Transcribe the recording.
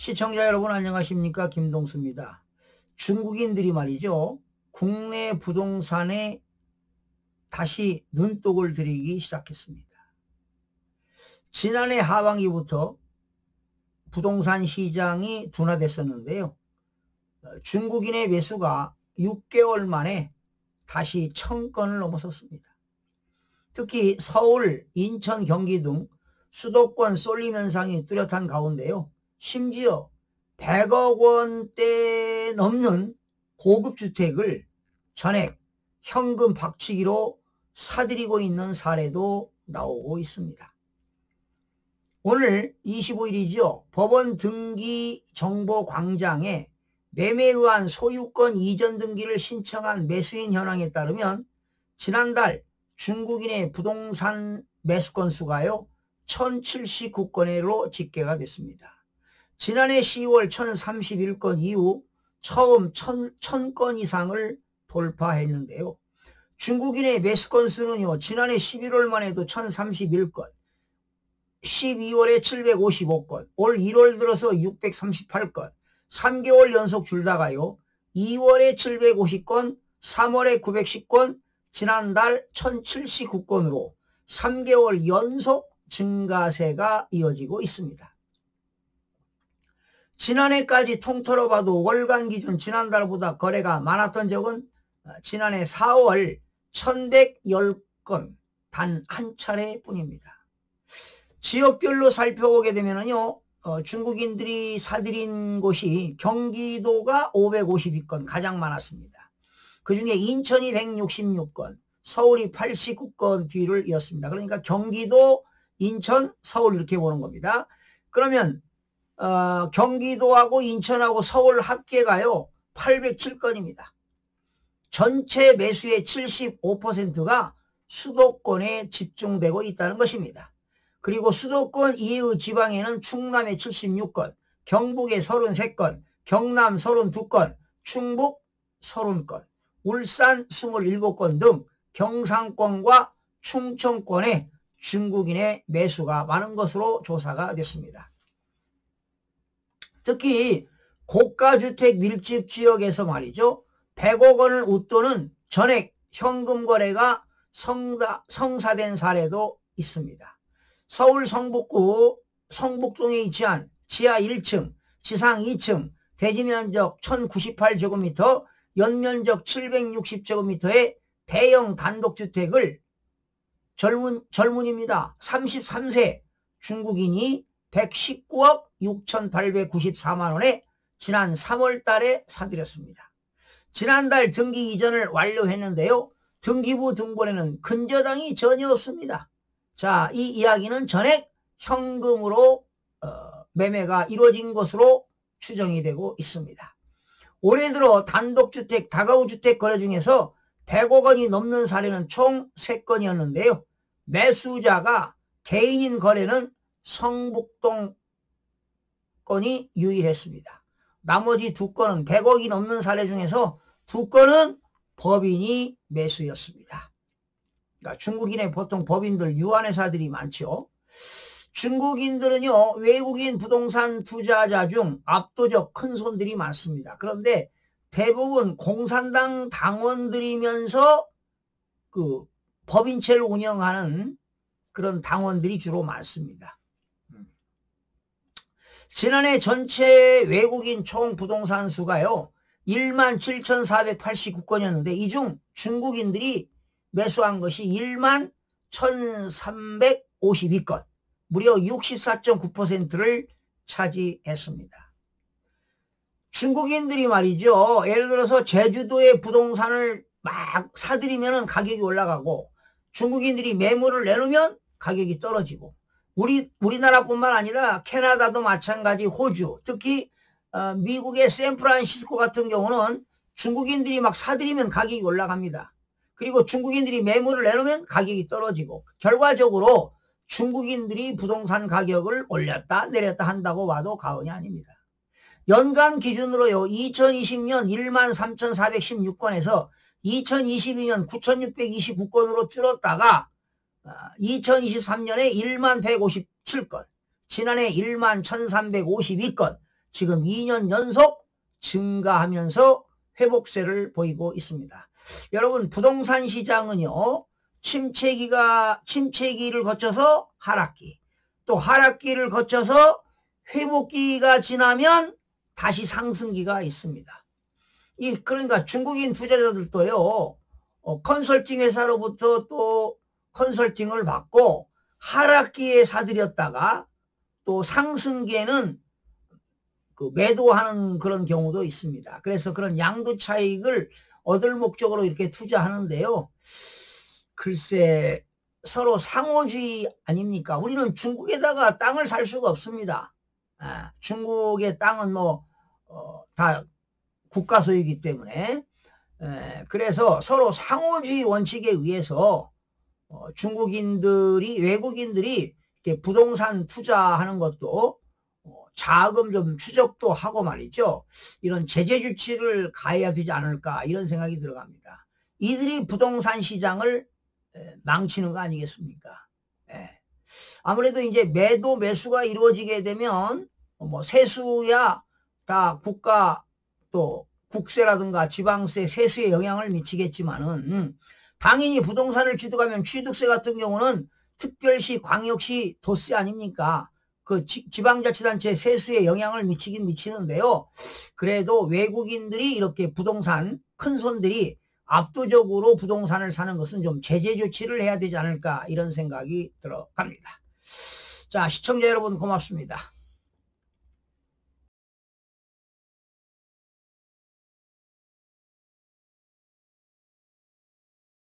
시청자 여러분 안녕하십니까? 김동수입니다. 중국인들이 말이죠. 국내 부동산에 다시 눈독을 들이기 시작했습니다. 지난해 하반기부터 부동산 시장이 둔화됐었는데요. 중국인의 매수가 6개월 만에 다시 1000건을 넘어섰습니다. 특히 서울, 인천, 경기 등 수도권 쏠림 현상이 뚜렷한 가운데요. 심지어 100억 원대 넘는 고급 주택을 전액 현금 박치기로 사들이고 있는 사례도 나오고 있습니다. 오늘 25일이죠. 법원 등기 정보 광장에 매매에 의한 소유권 이전 등기를 신청한 매수인 현황에 따르면 지난달 중국인의 부동산 매수 건수가요 1079건으로 집계가 됐습니다. 지난해 10월 1031건 이후 처음 1000건 이상을 돌파했는데요. 중국인의 매수 건수는요 지난해 11월만 해도 1031건, 12월에 755건, 올 1월 들어서 638건, 3개월 연속 줄다가요 2월에 750건, 3월에 910건, 지난달 1079건으로 3개월 연속 증가세가 이어지고 있습니다. 지난해까지 통틀어 봐도 월간 기준 지난달보다 거래가 많았던 적은 지난해 4월 1110건 단 한 차례뿐입니다. 지역별로 살펴보게 되면요 중국인들이 사들인 곳이 경기도가 552건 가장 많았습니다. 그중에 인천이 166건, 서울이 89건 뒤를 이었습니다. 그러니까 경기도, 인천, 서울 이렇게 보는 겁니다. 그러면 경기도하고 인천하고 서울 합계가요 807건입니다. 전체 매수의 75%가 수도권에 집중되고 있다는 것입니다. 그리고 수도권 이외의 지방에는 충남에 76건, 경북에 33건, 경남 32건, 충북 30건, 울산 27건 등 경상권과 충청권에 중국인의 매수가 많은 것으로 조사가 됐습니다. 특히 고가주택 밀집 지역에서 말이죠 100억 원을 웃도는 전액 현금 거래가 성사된 사례도 있습니다. 서울 성북구 성북동에 위치한 지하 1층, 지상 2층, 대지면적 1098제곱미터, 연면적 760제곱미터의 대형 단독주택을 젊은입니다. 33세 중국인이 119억 6,894만원에 지난 3월 달에 사들였습니다. 지난달 등기 이전을 완료했는데요. 등기부 등본에는 근저당이 전혀 없습니다. 자, 이 이야기는 전액 현금으로 매매가 이루어진 것으로 추정이 되고 있습니다. 올해 들어 단독주택, 다가구주택 거래 중에서 100억 원이 넘는 사례는 총 3건이었는데요. 매수자가 개인인 거래는 성북동 건이 유일했습니다. 나머지 2건은 100억이 넘는 사례 중에서 2건은 법인이 매수였습니다. 그러니까 중국인의 보통 법인들 유한회사들이 많죠. 중국인들은요 외국인 부동산 투자자 중 압도적 큰 손들이 많습니다. 그런데 대부분 공산당 당원들이면서 그 법인체를 운영하는 그런 당원들이 주로 많습니다. 지난해 전체 외국인 총 부동산 수가요 17,489건이었는데 이 중 중국인들이 매수한 것이 11,352건, 무려 64.9%를 차지했습니다. 중국인들이 말이죠 예를 들어서 제주도의 부동산을 막 사들이면 가격이 올라가고 중국인들이 매물을 내놓으면 가격이 떨어지고 우리나라뿐만 아니라 캐나다도 마찬가지, 호주, 특히 미국의 샌프란시스코 같은 경우는 중국인들이 막 사들이면 가격이 올라갑니다. 그리고 중국인들이 매물을 내놓으면 가격이 떨어지고 결과적으로 중국인들이 부동산 가격을 올렸다 내렸다 한다고 봐도 과언이 아닙니다. 연간 기준으로요 2020년 13,416건에서 2022년 9,629건으로 줄었다가 2023년에 11,157건, 지난해 11,352건, 지금 2년 연속 증가하면서 회복세를 보이고 있습니다. 여러분, 부동산 시장은요, 침체기를 거쳐서 하락기, 또 하락기를 거쳐서 회복기가 지나면 다시 상승기가 있습니다. 그러니까 중국인 투자자들도요, 컨설팅 회사로부터 또 컨설팅을 받고 하락기에 사들였다가 또 상승기에는 그 매도하는 그런 경우도 있습니다. 그래서 그런 양도 차익을 얻을 목적으로 이렇게 투자하는데요. 글쎄, 서로 상호주의 아닙니까? 우리는 중국에다가 땅을 살 수가 없습니다. 중국의 땅은 다 국가 소유이기 때문에. 그래서 서로 상호주의 원칙에 의해서 외국인들이 이렇게 부동산 투자하는 것도 자금 좀 추적도 하고 말이죠. 이런 제재 조치를 가해야 되지 않을까, 이런 생각이 들어갑니다. 이들이 부동산 시장을 망치는 거 아니겠습니까? 아무래도 이제 매도 매수가 이루어지게 되면 세수야 다 국가 또 국세라든가 지방세, 세수에 영향을 미치겠지만은 당연히 부동산을 취득하면 취득세 같은 경우는 특별시, 광역시, 도세 아닙니까? 그 지방자치단체 세수에 영향을 미치긴 미치는데요. 그래도 외국인들이 이렇게 부동산 큰 손들이 압도적으로 부동산을 사는 것은 좀 제재 조치를 해야 되지 않을까, 이런 생각이 들어갑니다. 자, 시청자 여러분 고맙습니다.